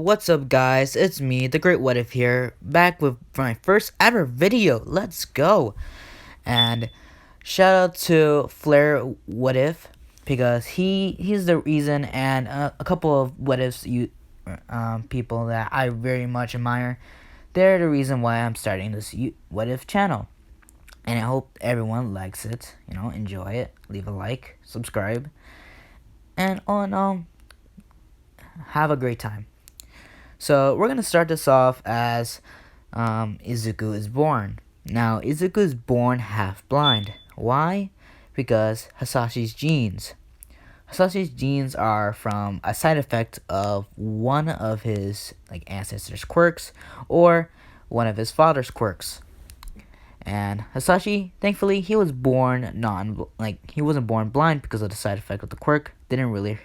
What's up, guys? It's me, the Great What If here, back with my first ever video. Let's go! And shout out to Flair What If, because he's the reason, and a couple of What Ifs people that I very much admire. They're the reason why I'm starting this What If channel, and I hope everyone likes it. Enjoy it. Leave a like, subscribe, and all in all, have a great time. So we're gonna start this off as Izuku is born. Now Izuku is born half blind. Why? Because Hasashi's genes. Hasashi's genes are from a side effect of one of his ancestors' quirks or one of his father's quirks. And Hasashi, thankfully, he was born he wasn't born blind because of the side effect of the quirk. Didn't really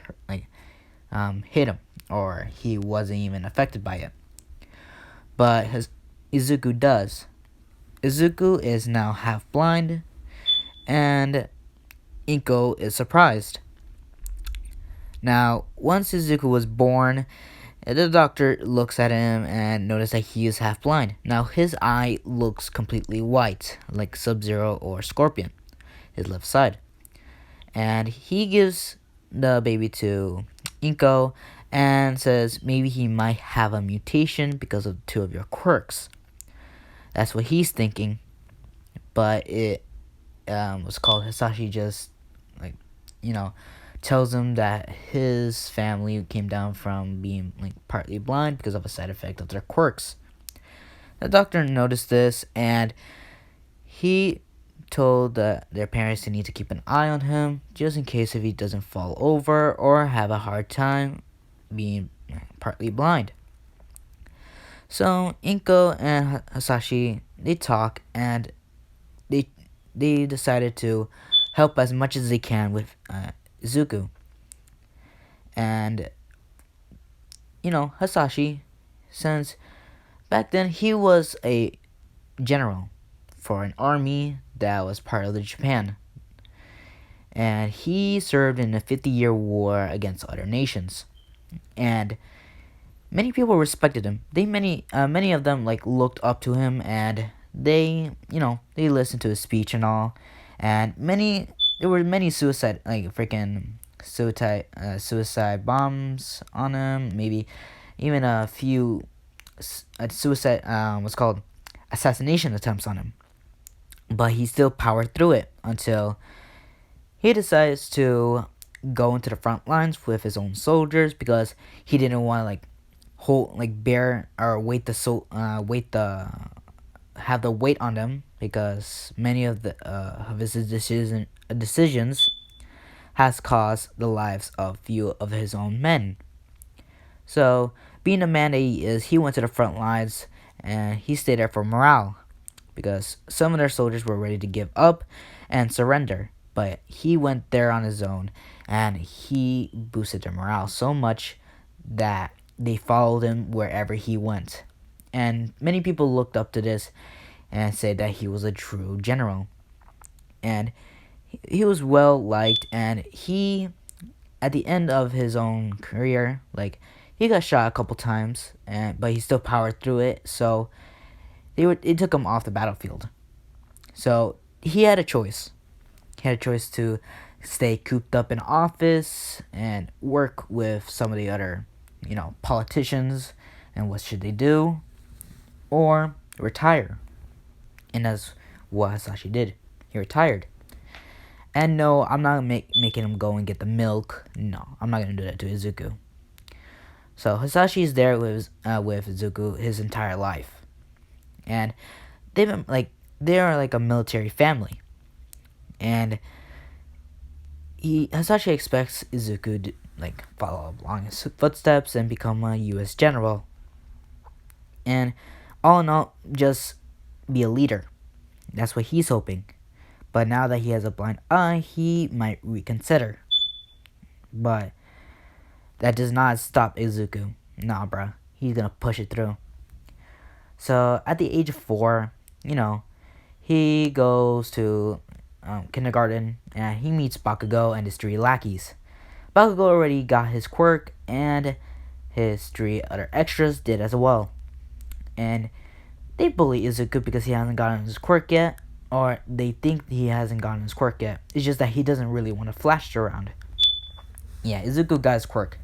hit him, or he wasn't even affected by it. But Izuku does. Izuku is now half blind, and Inko is surprised. Now, once Izuku was born, the doctor looks at him and notices that he is half blind. Now, his eye looks completely white, like Sub-Zero or Scorpion, his left side. And he gives the baby to Inko and says maybe he might have a mutation because of two of your quirks. That's what he's thinking, but it was called Hasashi just tells him that his family came down from being partly blind because of a side effect of their quirks. The doctor noticed this, and he told their parents to need to keep an eye on him just in case if he doesn't fall over or have a hard time being partly blind. So Inko and Hasashi, they talk, and they decided to help as much as they can with Izuku. And Hasashi, since back then he was a general for an army that was part of the Japan, and he served in the 50-year war against other nations, and many people respected him. Many of them looked up to him, and they listened to his speech and all. And there were many suicide bombs on him. Maybe even a few assassination attempts on him. But he still powered through it until he decides to go into the front lines with his own soldiers, because he didn't want to bear or have the weight on them, because many of his decisions has caused the lives of few of his own men. So, being the man that he is, he went to the front lines, and he stayed there for morale, because some of their soldiers were ready to give up and surrender. But he went there on his own, and he boosted their morale so much that they followed him wherever he went. And many people looked up to this and said that he was a true general. And he was well liked, and he, at the end of his own career, he got shot a couple times, but he still powered through it. So it took him off the battlefield. So he had a choice. He had a choice to stay cooped up in office and work with some of the other politicians, and what should they do, or retire. And that's what Hasashi did. He retired. And no, I'm not making him go and get the milk. No, I'm not gonna do that to Izuku. So Hasashi is there with Izuku his entire life, and they are like a military family, and Hasashi expects Izuku to follow along his footsteps and become a U.S. general, and all in all, just be a leader. That's what he's hoping. But now that he has a blind eye, he might reconsider. But that does not stop Izuku. Nah, bruh. He's gonna push it through. So at the age of 4, he goes to kindergarten, and he meets Bakugo and his 3 lackeys. Bakugo already got his quirk, and his three other extras did as well. And they bully Izuku because he hasn't gotten his quirk yet, or they think he hasn't gotten his quirk yet. It's just that he doesn't really want to flash it around. Yeah, Izuku got his quirk.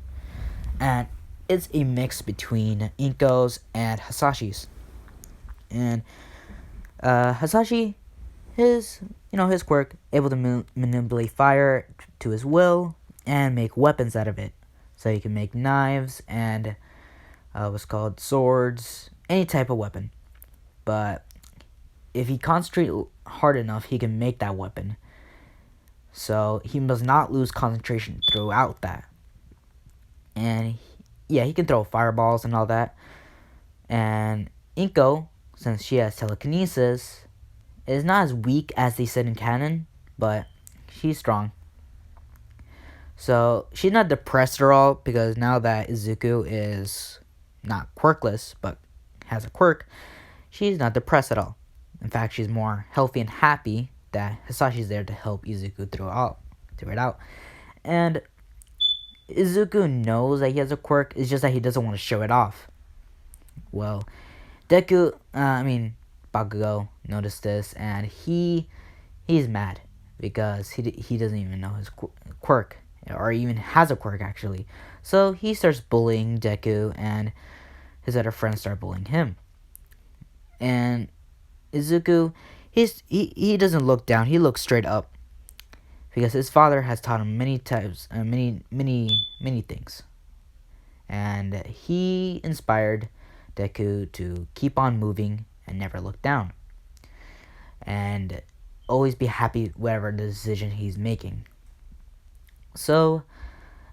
And it's a mix between Inko's and Hasashi's. And Hasashi, his quirk, able to manipulate fire to his will and make weapons out of it. So he can make knives and what's called swords, any type of weapon. But if he concentrates hard enough, he can make that weapon. So he must not lose concentration throughout that. And he can throw fireballs and all that. And Inko, since she has telekinesis, is not as weak as they said in canon, but she's strong. So she's not depressed at all, because now that Izuku is not quirkless but has a quirk, she's not depressed at all. In fact, she's more healthy and happy that Hasashi's there to help Izuku through it out. And Izuku knows that he has a quirk, it's just that he doesn't want to show it off. Well, Bakugo noticed this, and he's mad because he doesn't even know his quirk, or even has a quirk actually. So he starts bullying Deku, and his other friends start bullying him. And Izuku, he doesn't look down, he looks straight up, because his father has taught him many things, and he inspired Deku to keep on moving and never look down, and always be happy whatever decision he's making. So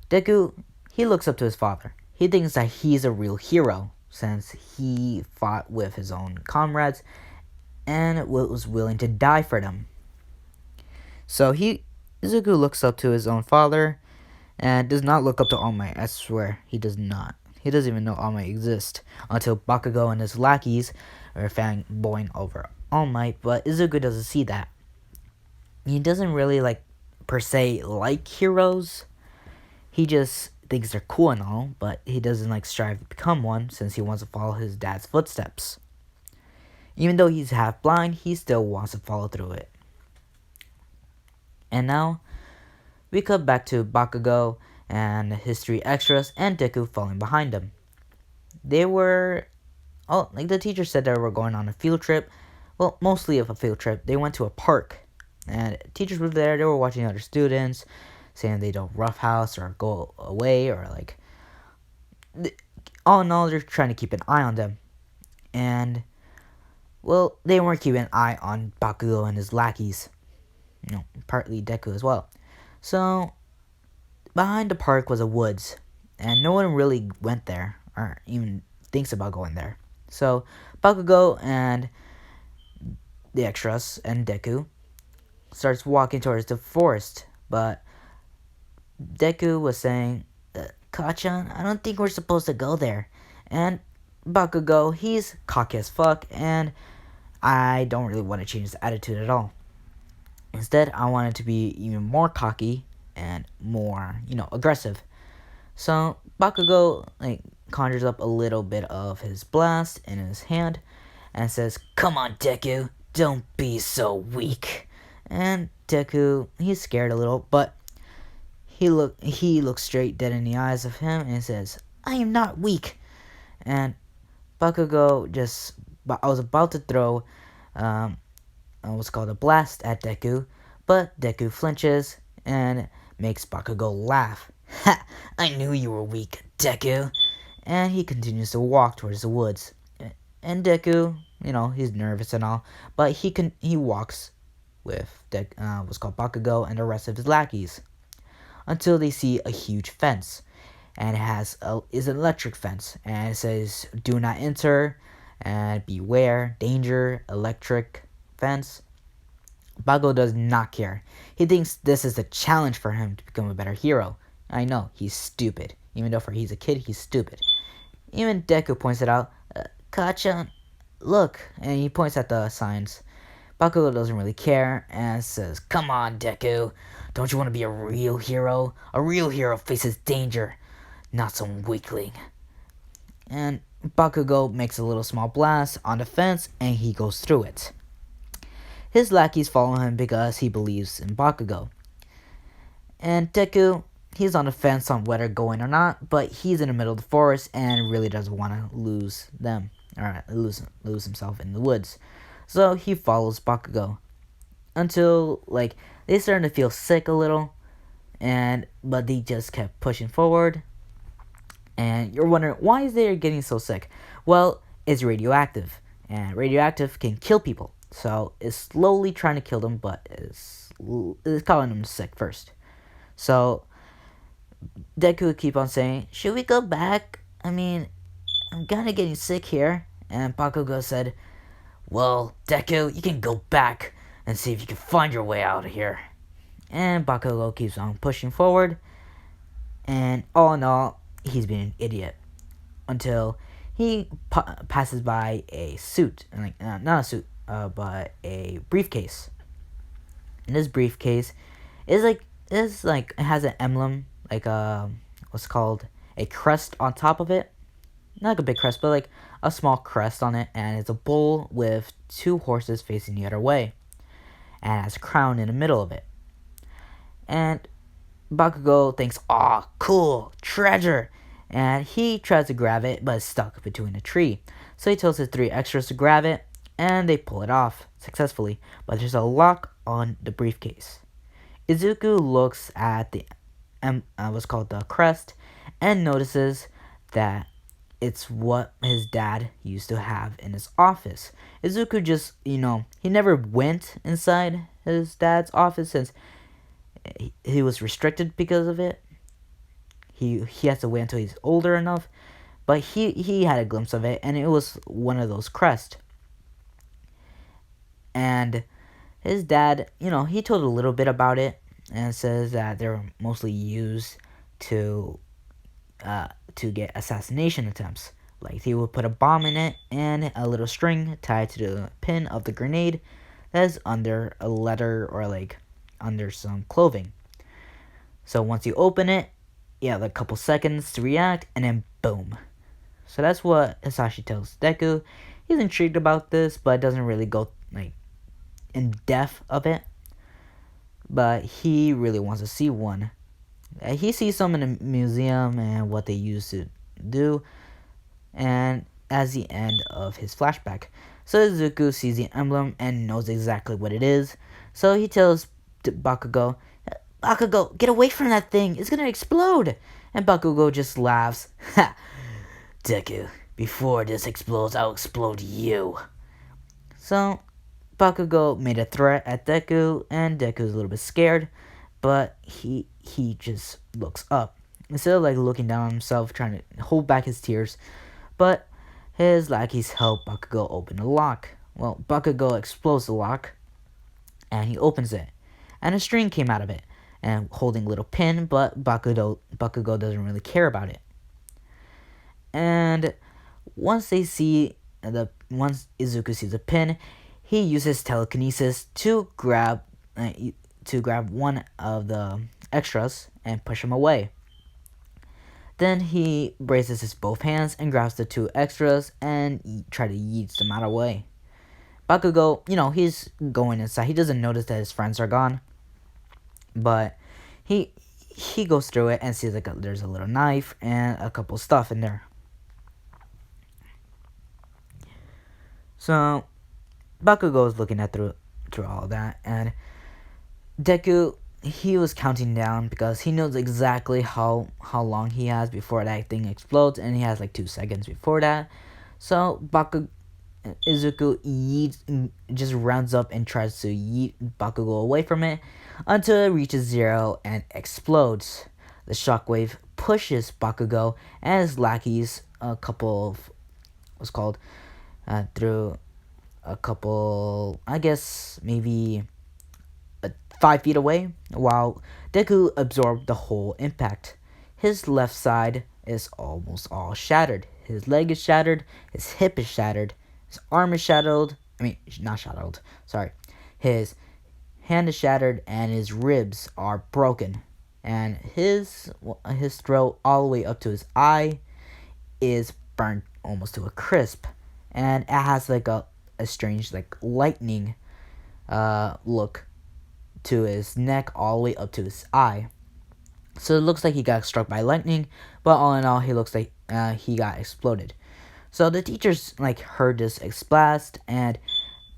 Deku, he looks up to his father. He thinks that he's a real hero, since he fought with his own comrades and was willing to die for them. So Izuku looks up to his own father and does not look up to All Might. I swear, he does not. He doesn't even know All Might exists until Bakugo and his lackeys are fanboying over All Might, but Izuku doesn't see that. He doesn't really per se like heroes. He just thinks they're cool and all, but he doesn't strive to become one, since he wants to follow his dad's footsteps. Even though he's half blind, he still wants to follow through it. And now we cut back to Bakugo and his three extras and Deku falling behind him. They were the teacher said they were going on a field trip. Well, mostly of a field trip. They went to a park, and teachers were there. They were watching other students, saying they don't roughhouse or go away, or all in all, they're trying to keep an eye on them. And well, they weren't keeping an eye on Bakugo and his lackeys. Partly Deku as well. So behind the park was a woods, and no one really went there or even thinks about going there. So Bakugo and the extras and Deku starts walking towards the forest, but Deku was saying, Kachan, I don't think we're supposed to go there. And Bakugo, he's cocky as fuck, and I don't really want to change his attitude at all. Instead, I want it to be even more cocky and more, aggressive. So Bakugo conjures up a little bit of his blast in his hand and says, "Come on, Deku, don't be so weak." And Deku, he's scared a little, but he looks straight dead in the eyes of him and says, "I am not weak." And Bakugo I was about to throw what's called a blast at Deku, but Deku flinches and makes Bakugo laugh. "Ha! I knew you were weak, Deku." And he continues to walk towards the woods. And Deku, he's nervous and all, but he walks with what's called Bakugo and the rest of his lackeys until they see a huge fence, and it is an electric fence, and it says, "Do not enter," and "Beware, danger, electric fence." Bakugo does not care. He thinks this is a challenge for him to become a better hero. I know, he's stupid. Even though he's a kid, he's stupid. Even Deku points it out. "Kachan, look," and he points at the signs. Bakugo doesn't really care and says, "Come on, Deku. Don't you want to be a real hero? A real hero faces danger, not some weakling." And Bakugo makes a little small blast on the fence and he goes through it. His lackeys follow him because he believes in Bakugo. And Deku, he's on the fence on whether going or not, but he's in the middle of the forest and really doesn't want to lose them, or lose himself in the woods. So he follows Bakugo until they started to feel sick a little, but they just kept pushing forward. And you're wondering, why is they getting so sick? Well, it's radioactive, and radioactive can kill people. So it's slowly trying to kill them, but it's calling them sick first. So Deku would keep on saying, "Should we go back? I mean, I'm kinda getting sick here." And Bakugo said, "Well, Deku, you can go back and see if you can find your way out of here." And Bakugo keeps on pushing forward, and all in all, he's being an idiot until he passes by a suit, not a suit, but a briefcase. And this briefcase is it has an emblem, what's called a crest on top of it. Not like a big crest, but like a small crest on it, and it's a bull with two horses facing the other way, and it has a crown in the middle of it. And Bakugo thinks, "Aw, cool, treasure!" And he tries to grab it, but it's stuck between a tree. So he tells his three extras to grab it, and they pull it off successfully. But there's a lock on the briefcase. Izuku looks at what's called the crest, and notices that it's what his dad used to have in his office. Izuku just, he never went inside his dad's office since he was restricted because of it. He has to wait until he's older enough, but he had a glimpse of it, and it was one of those crests. And his dad, he told a little bit about it, and says that they're mostly used to get assassination attempts. Like he would put a bomb in it and a little string tied to the pin of the grenade that is under a letter or under some clothing. So once you open it, you have a couple seconds to react, and then boom. So that's what Hisashi tells Deku. He's intrigued about this, but doesn't really go in depth of it. But he really wants to see one. He sees some in the museum and what they used to do, and as the end of his flashback. So Izuku sees the emblem and knows exactly what it is. So he tells Bakugo, "Bakugo, get away from that thing. It's gonna explode." And Bakugo just laughs. "Ha! Deku, before this explodes, I'll explode you." So Bakugo made a threat at Deku, and Deku's a little bit scared, but he just looks up. Instead of looking down on himself, trying to hold back his tears, but his lackeys help Bakugo open the lock. Well, Bakugo explodes the lock, and he opens it, and a string came out of it, and holding a little pin, but Bakugo doesn't really care about it. And once Izuku sees the pin, he uses telekinesis to grab one of the extras and push him away. Then he raises his both hands and grabs the two extras and try to yeet them out of the way. Bakugo, he's going inside. He doesn't notice that his friends are gone, but he goes through it and sees there's a little knife and a couple stuff in there. So Bakugo is looking through all that, and Deku, he was counting down because he knows exactly how long he has before that thing explodes, and he has 2 seconds before that. So Izuku just rounds up and tries to yeet Bakugo away from it until it reaches 0 and explodes. The shockwave pushes Bakugo and his lackeys through a couple, I guess maybe 5 feet away, while Deku absorbed the whole impact. His left side is almost all shattered. His leg is shattered, his hip is shattered, his arm is shattered. Not shattered, sorry. His hand is shattered, and his ribs are broken. And his throat, all the way up to his eye, is burnt almost to a crisp, and it has like a strange like lightning look to his neck all the way up to his eye. So it looks like he got struck by lightning, but all in all, he looks like he got exploded. So the teachers like heard this blast, and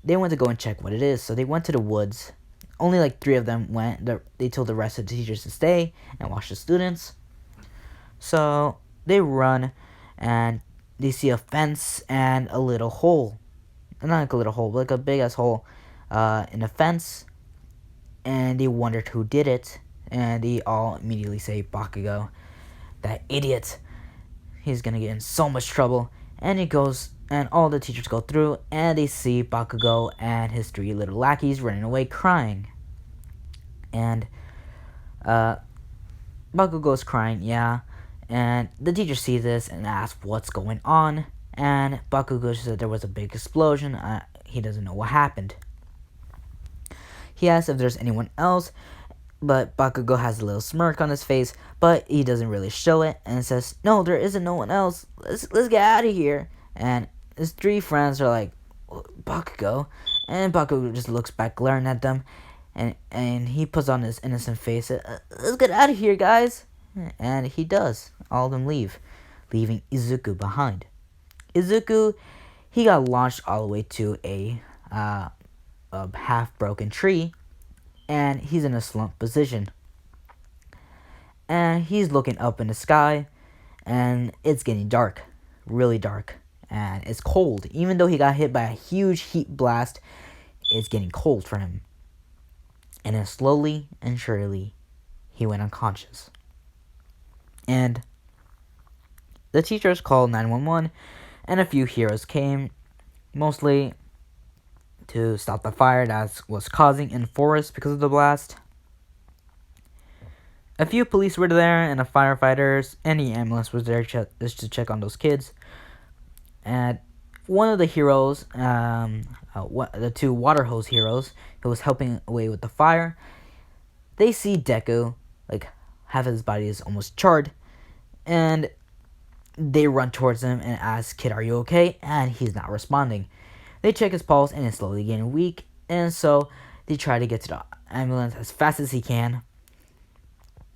they went to go and check what it is. So they went to the woods. Only like 3 of them went. They told the rest of the teachers to stay and watch the students. So they run, and they see a fence and a little hole. Not like a little hole, but like a big ass hole in the fence. And they wondered who did it. And they all immediately say, Bakugo, that idiot. He's gonna get in so much trouble. And he goes, and all the teachers go through, and they see Bakugo and his 3 little lackeys running away crying. And Bakugo's crying, yeah. And the teacher sees this and asks what's going on. And Bakugo said there was a big explosion. He doesn't know what happened. He asks if there's anyone else, but Bakugo has a little smirk on his face, but he doesn't really show it, and says, no, there isn't no one else. Let's get out of here. And his 3 friends are like, Bakugo. And Bakugo just looks back, glaring at them, and he puts on his innocent face, let's get out of here, guys. And he does. All of them leave, leaving Izuku behind. Izuku, he got launched all the way to a half-broken tree, and he's in a slump position. And he's looking up in the sky, and it's getting dark, really dark, and it's cold. Even though he got hit by a huge heat blast, it's getting cold for him. And then slowly and surely, he went unconscious. And the teachers called 911, and a few heroes came, mostly to stop the fire that was causing in forest because of the blast. A few police were there, and the firefighters, and the ambulance was there just to check on those kids. And one of the heroes, the 2 water hose heroes, who was helping away with the fire, they see Deku, like half of his body is almost charred, and they run towards him and ask, kid, are you okay? And he's not responding. They check his pulse, and it's slowly getting weak, and so they try to get to the ambulance as fast as he can.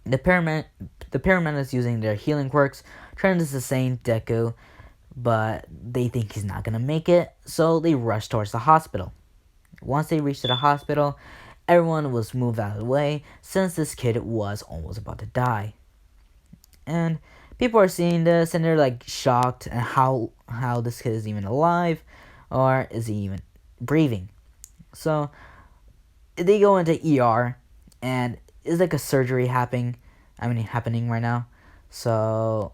The paramedics using their healing quirks, trying to sustain Deku, but they think he's not going to make it, so they rush towards the hospital. Once they reach to the hospital, everyone was moved out of the way, since this kid was almost about to die. And people are seeing this, and they're like shocked at how this kid is even alive, or is he even breathing. So they go into ER, and it's like a surgery happening right now. So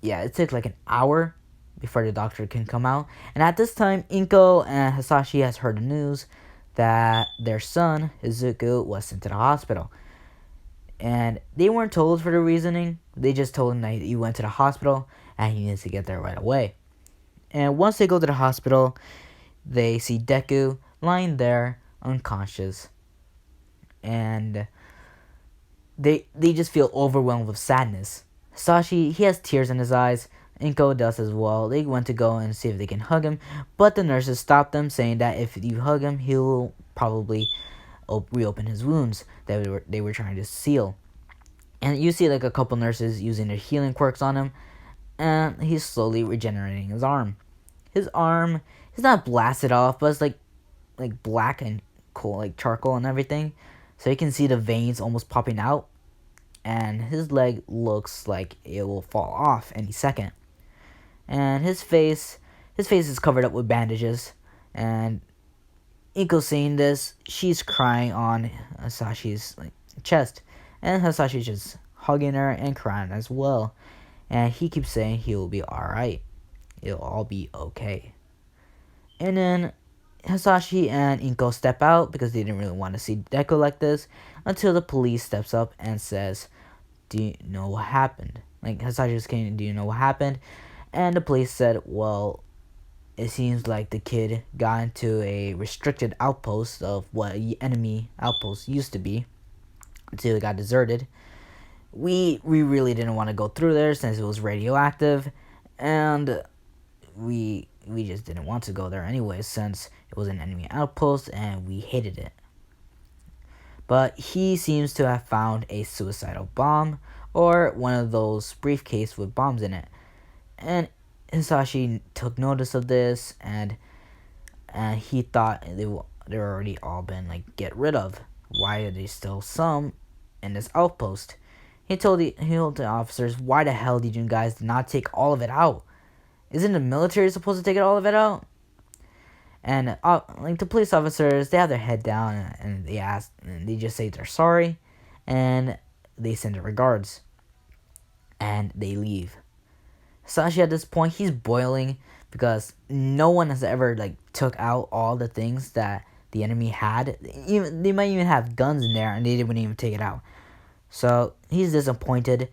yeah, it took like an hour before the doctor can come out. And at this time, Inko and Hisashi has heard the news that their son, Izuku, was sent to the hospital. And they weren't told for the reasoning. They just told him that he went to the hospital and he needs to get there right away. And once they go to the hospital, they see Deku lying there unconscious. And they just feel overwhelmed with sadness. Hisashi, he has tears in his eyes. Inko does as well. They went to go and see if they can hug him, but the nurses stopped them, saying that if you hug him, he'll probably reopen his wounds that they were trying to seal. And you see like a couple nurses using their healing quirks on him, and he's slowly regenerating his arm. His arm is not blasted off, but it's like black and cool, like charcoal and everything. So you can see the veins almost popping out, and his leg looks like it will fall off any second. And his face is covered up with bandages. And Iko seeing this, she's crying on Hisashi's chest, and Hisashi's just hugging her and crying as well. And he keeps saying he'll be alright. It'll all be okay. And then Hisashi and Inko step out because they didn't really want to see Deku like this, until the police steps up and says, do you know what happened? Like, Hisashi came, do you know what happened? And the police said, well, it seems like the kid got into a restricted outpost of what enemy outpost used to be until it got deserted. We really didn't want to go through there since it was radioactive, and we just didn't want to go there anyway since it was an enemy outpost and we hated it. But he seems to have found a suicidal bomb or one of those briefcases with bombs in it. And Hisashi took notice of this, and he thought they're already all been like get rid of. Why are there still some in this outpost? He told the officers, why the hell did you guys not take all of it out? Isn't the military supposed to take all of it out? And like the police officers, they have their head down and they just say they're sorry, and they send their regards, and they leave. Sashi at this point, he's boiling because no one has ever like took out all the things that the enemy had. Even they might even have guns in there and they didn't even take it out. So he's disappointed,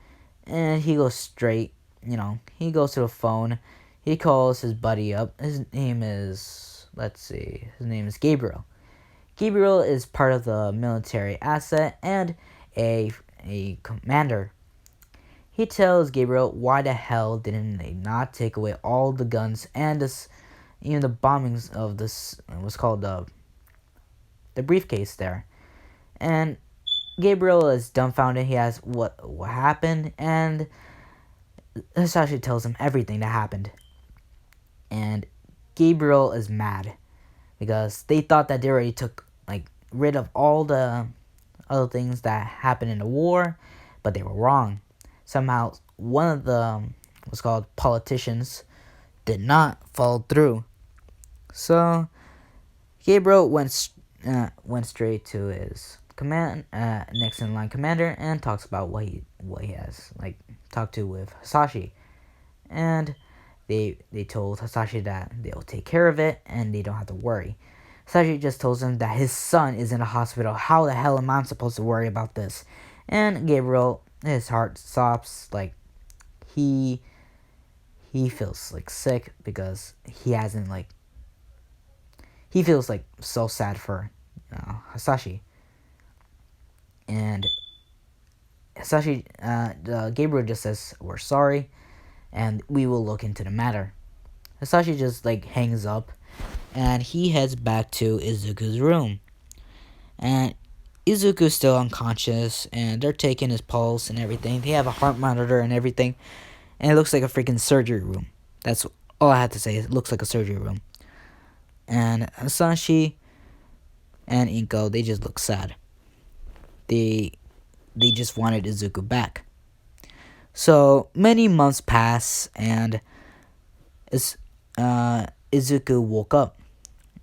and he goes straight. He goes to the phone. He calls his buddy up. His name is Gabriel. Gabriel is part of the military asset and a commander. He tells Gabriel, why the hell didn't they not take away all the guns and even the bombings of this, what's called the briefcase there. And Gabriel is dumbfounded. He asks what happened, and Hisashi tells him everything that happened. And Gabriel is mad because they thought that they already took like rid of all the other things that happened in the war, but they were wrong. Somehow one of the what's called politicians did not follow through. So Gabriel went straight to his next in line commander and talks about what he has like talked to with Hisashi, and they told Hisashi that they'll take care of it and they don't have to worry. Hisashi just tells him that his son is in a hospital. How the hell am I supposed to worry about this? And Gabriel, his heart stops. Like he feels like sick because he hasn't like he feels like so sad for Hisashi. And Hisashi, Gabriel just says we're sorry, and we will look into the matter. Hisashi just like hangs up, and he heads back to Izuku's room. And Izuku's still unconscious, and they're taking his pulse and everything. They have a heart monitor and everything, and it looks like a freaking surgery room. That's all I had to say. It looks like a surgery room. And Hisashi and Inko, they just look sad. They just wanted Izuku back. So many months pass, and Izuku woke up,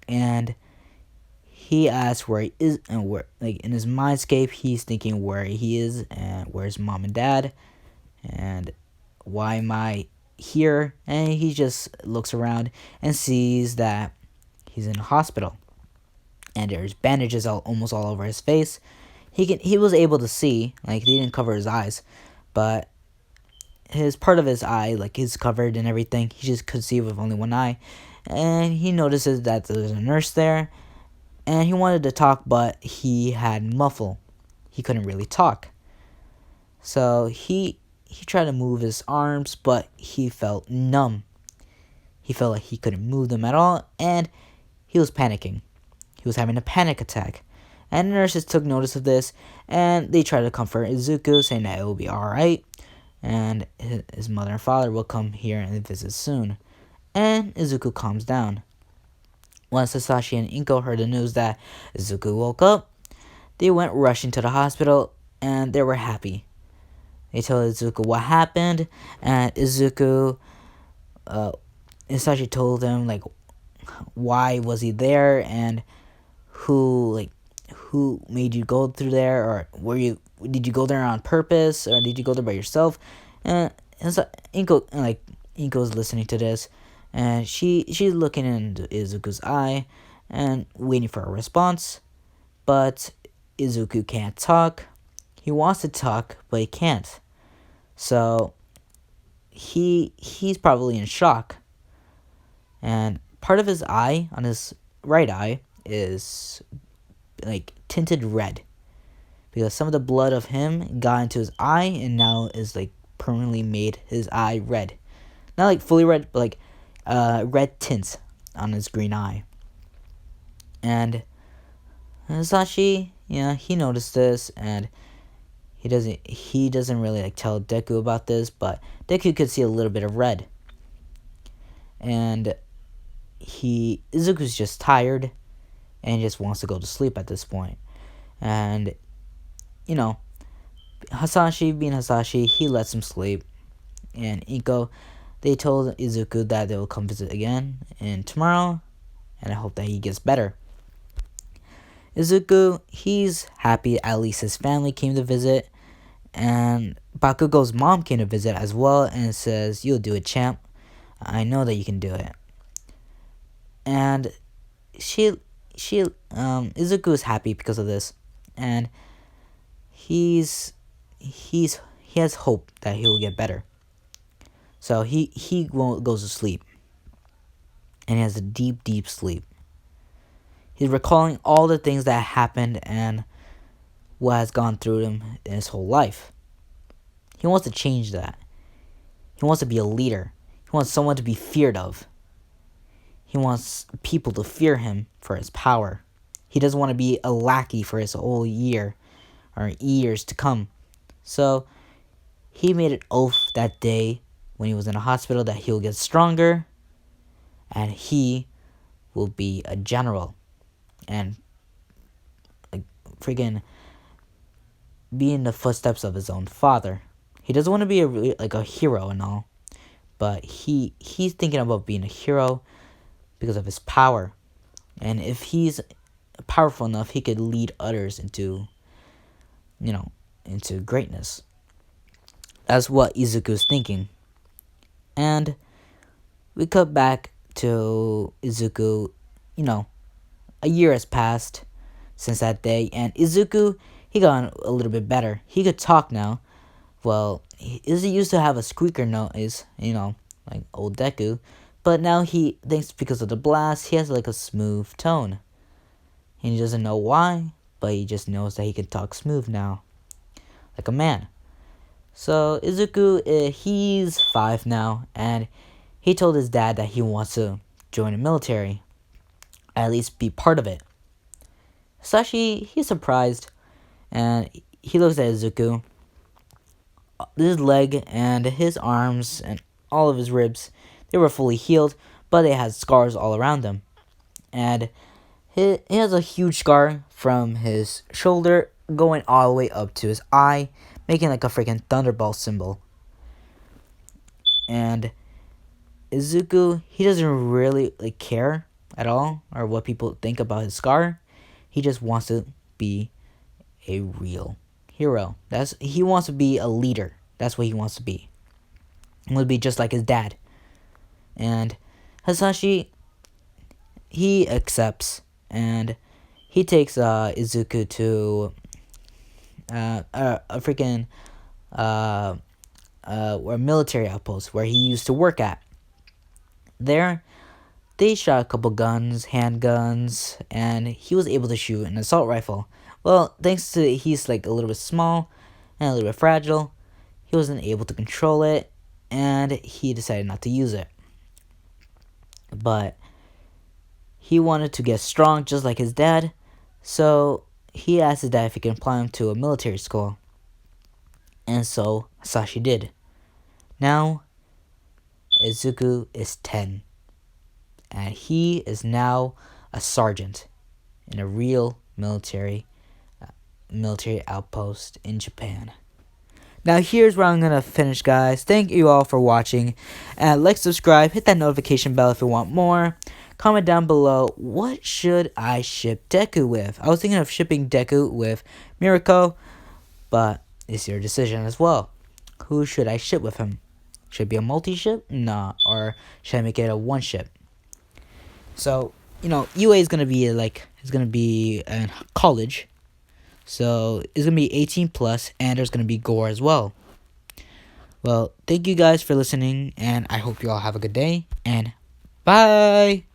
and he asks where he is, and where, like in his mindscape, he's thinking where he is and where's mom and dad, and why am I here? And he just looks around and sees that he's in a hospital, and there's bandages almost all over his face. He was able to see, like they didn't cover his eyes, but his part of his eye, like is covered and everything. He just could see with only one eye, and he notices that there's a nurse there, and he wanted to talk, but he had muffle. He couldn't really talk. So he tried to move his arms, but he felt numb. He felt like he couldn't move them at all, and he was panicking. He was having a panic attack. And the nurses took notice of this, and they tried to comfort Izuku, saying that it will be alright, and his mother and father will come here and visit soon. And Izuku calms down. Once Hisashi and Inko heard the news that Izuku woke up, they went rushing to the hospital, and they were happy. They told Izuku what happened, and Hisashi told them like why was he there, and who made you go through there, or did you go there on purpose, or did you go there by yourself? And so Inko's listening to this, and she's looking into Izuku's eye and waiting for a response, but Izuku can't talk. He wants to talk, but he can't. So he's probably in shock. And part of his eye, on his right eye, is like tinted red, because some of the blood of him got into his eye and now is like permanently made his eye red, not like fully red, but like red tints on his green eye. And Sashi, yeah, he noticed this, and he doesn't really like tell Deku about this, but Deku could see a little bit of red. And Izuku's just tired and he just wants to go to sleep at this point. And Hasashi being Hasashi, he lets him sleep. And Iko, they told Izuku that they will come visit again and tomorrow, and I hope that he gets better. Izuku, he's happy at least his family came to visit, and Bakugo's mom came to visit as well and says, "You'll do it, champ. I know that you can do it." And Izuku is happy because of this, and he has hope that he will get better. So he goes to sleep, and he has a deep sleep. He's recalling all the things that happened and what has gone through him in his whole life. He wants to change that. He wants to be a leader. He wants someone to be feared of. He wants people to fear him for his power. He doesn't want to be a lackey for his whole year or years to come. So he made an oath that day when he was in a hospital that he'll get stronger and he will be a general and like freaking be in the footsteps of his own father. He doesn't want to be a hero and all, but he's thinking about being a hero because of his power. And if he's powerful enough, he could lead others into greatness. That's what Izuku's thinking. And we cut back to Izuku, a year has passed since that day, and Izuku, he got a little bit better. He could talk now. Well, he used to have a squeaker noise, like old Deku, but now he thinks because of the blast, he has like a smooth tone. And he doesn't know why, but he just knows that he can talk smooth now, like a man. So Izuku, he's 5 now, and he told his dad that he wants to join the military, at least be part of it. Sashi, he's surprised, and he looks at Izuku. His leg and his arms and all of his ribs, they were fully healed, but they had scars all around them. And he has a huge scar from his shoulder going all the way up to his eye, making like a freaking thunderbolt symbol. And Izuku, he doesn't really care at all or what people think about his scar. He just wants to be a real hero. He wants to be a leader. That's what he wants to be. He wants to be just like his dad. And Hasashi, he accepts, and he takes Izuku to a freaking a military outpost where he used to work at. There, they shot a couple guns, handguns, and he was able to shoot an assault rifle. Well, thanks to he's a little bit small and a little bit fragile, he wasn't able to control it, and he decided not to use it. But he wanted to get strong just like his dad, so he asked his dad if he can apply him to a military school. And so Sashi did. Now, Izuku is 10. And he is now a sergeant in a real military outpost in Japan. Now here's where I'm going to finish, guys. Thank you all for watching. Subscribe, hit that notification bell if you want more. Comment down below, what should I ship Deku with? I was thinking of shipping Deku with Mirako, but it's your decision as well. Who should I ship with him? Should it be a multi-ship? Nah. Or should I make it a one-ship? So, UA is going to be in college. So, it's going to be 18 plus, and there's going to be gore as well. Well, thank you guys for listening, and I hope you all have a good day, and bye!